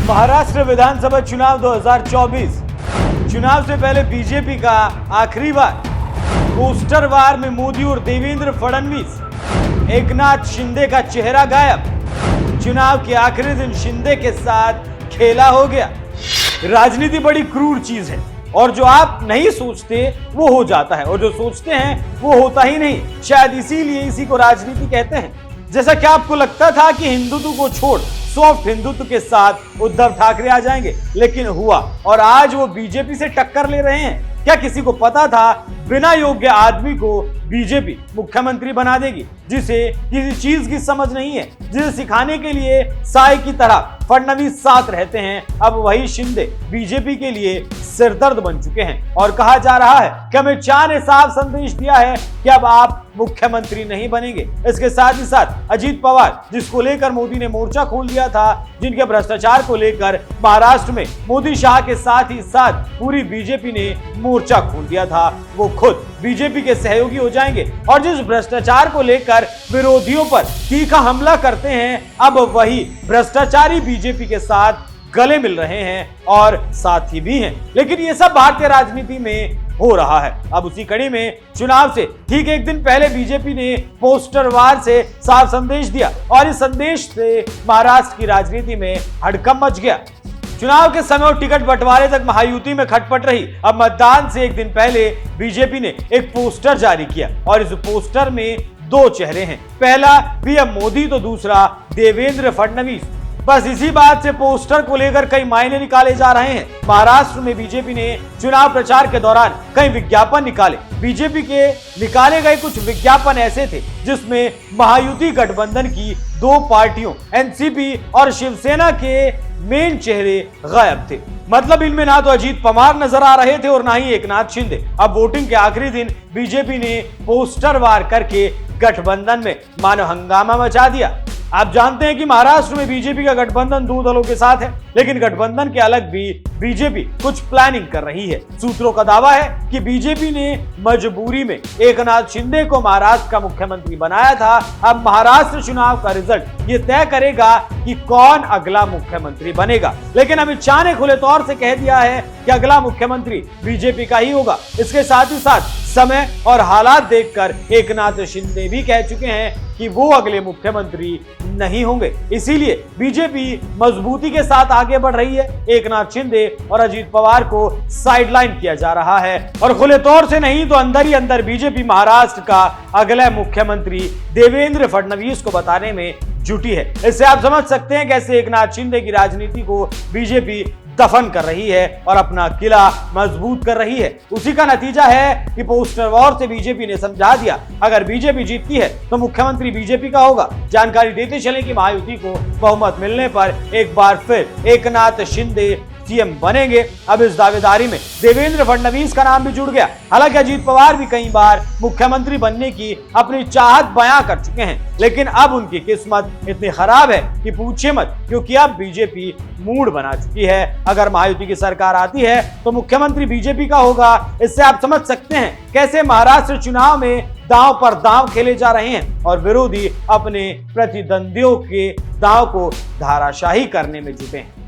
महाराष्ट्र विधानसभा चुनाव 2024 चुनाव से पहले बीजेपी का आखिरी बार पोस्टर वार में मोदी और देवेंद्र फडणवीस, एकनाथ शिंदे का चेहरा गायब। चुनाव के आखिरी दिन शिंदे के साथ खेला हो गया। राजनीति बड़ी क्रूर चीज है और जो आप नहीं सोचते वो हो जाता है और जो सोचते हैं वो होता ही नहीं। शायद इसीलिए इसी को राजनीति कहते हैं। जैसा कि आपको लगता था कि हिंदुत्व को छोड़ सॉफ्ट हिंदुत्व के साथ उद्धव ठाकरे आ जाएंगे, लेकिन हुआ और आज वो बीजेपी से टक्कर ले रहे हैं। क्या किसी को पता था बिना योग्य आदमी को बीजेपी मुख्यमंत्री बना देगी, जिसे किसी चीज की समझ नहीं है, जिसे सिखाने के लिए साई की तरह फडणवीस साथ रहते हैं। अब वही शिंदे बीजेपी के लिए सिरदर्द बन चुके हैं और कहा जा रहा है कि अमित शाह ने साफ संदेश दिया है कि अब आप मुख्यमंत्री नहीं बनेंगे। इसके साथ ही साथ अजीत पवार, जिसको लेकर मोदी ने मोर्चा खोल दिया था, जिनके भ्रष्टाचार को लेकर महाराष्ट्र में मोदी शाह के साथ ही साथ पूरी बीजेपी ने मोर्चा खोल दिया था, वो खुद बीजेपी के सहयोगी हो जाएंगे और जिस भ्रष्टाचार को लेकर विरोधियों पर तीखा हमला करते हैं, अब वही भ्रष्टाचारी बीजेपी के साथ गले मिल रहे हैं और साथी भी हैं। लेकिन ये सब भारतीय राजनीति में हो रहा है। अब उसी कड़ी में चुनाव से ठीक एक दिन पहले बीजेपी ने पोस्टर वार से साफ संदेश दिया और इस संदेश से महाराष्ट्र की राजनीति में हड़कंप मच गया। चुनाव के समय और टिकट बंटवारे तक महायुति में खटपट रही। अब मतदान से एक दिन पहले बीजेपी ने एक पोस्टर जारी किया और इस पोस्टर में दो चेहरे हैं, पहला पीएम मोदी तो दूसरा देवेंद्र फडणवीस। बस इसी बात से पोस्टर को लेकर कई मायने निकाले जा रहे हैं। महाराष्ट्र में बीजेपी ने चुनाव प्रचार के दौरान कई विज्ञापन निकाले। बीजेपी के निकाले गए कुछ विज्ञापन ऐसे थे जिसमें महायुति गठबंधन की दो पार्टियों एनसीपी और शिवसेना के मेन चेहरे गायब थे। मतलब इनमें ना तो अजीत पवार नजर आ रहे थे और ना ही एकनाथ शिंदे। अब वोटिंग के आखिरी दिन बीजेपी ने पोस्टर वार करके गठबंधन में मानो हंगामा मचा दिया। आप जानते हैं कि महाराष्ट्र में बीजेपी का गठबंधन दो दलों के साथ है, लेकिन गठबंधन के अलग भी बीजेपी कुछ प्लानिंग कर रही है। सूत्रों का दावा है कि बीजेपी ने मजबूरी में एकनाथ शिंदे को महाराष्ट्र का मुख्यमंत्री बनाया था। अब महाराष्ट्र चुनाव का रिजल्ट ये तय करेगा कि कौन अगला मुख्यमंत्री बनेगा। लेकिन अमित शाह ने खुले तौर से कह दिया है कि अगला मुख्यमंत्री बीजेपी का ही होगा। इसके साथ ही साथ समय और हालात देखकर एकनाथ शिंदे भी कह चुके हैं कि वो अगले मुख्यमंत्री नहीं होंगे। इसीलिए बीजेपी मजबूती के साथ आगे बढ़ रही है। एकनाथ शिंदे और अजीत पवार को साइडलाइन किया जा रहा है और खुले तौर से नहीं तो अंदर ही अंदर बीजेपी महाराष्ट्र का अगला मुख्यमंत्री देवेंद्र फडणवीस को बताने में जुटी है। इससे आप समझ सकते हैं कैसे एकनाथ शिंदे की राजनीति को बीजेपी दफन कर रही है और अपना किला मजबूत कर रही है। उसी का नतीजा है कि पोस्टर वॉर से बीजेपी ने समझा दिया अगर बीजेपी जीतती है तो मुख्यमंत्री बीजेपी का होगा। जानकारी देते चले कि महायुति को बहुमत मिलने पर एक बार फिर एकनाथ शिंदे सीएम बनेंगे। अब इस दावेदारी में देवेंद्र फडणवीस का नाम भी जुड़ गया। हालांकि अजीत पवार भी कई बार मुख्यमंत्री बनने की अपनी चाहत बयां कर चुके हैं, लेकिन अब उनकी किस्मत इतनी खराब है कि पूछिए मत, क्योंकि अब बीजेपी मूड बना चुकी है। अगर महायुति की सरकार आती है तो मुख्यमंत्री बीजेपी का होगा। इससे आप समझ सकते हैं कैसे महाराष्ट्र चुनाव में दांव पर दांव खेले जा रहे हैं और विरोधी अपने प्रतिद्वंदियों के दांव को धाराशाही करने में जुटे हैं।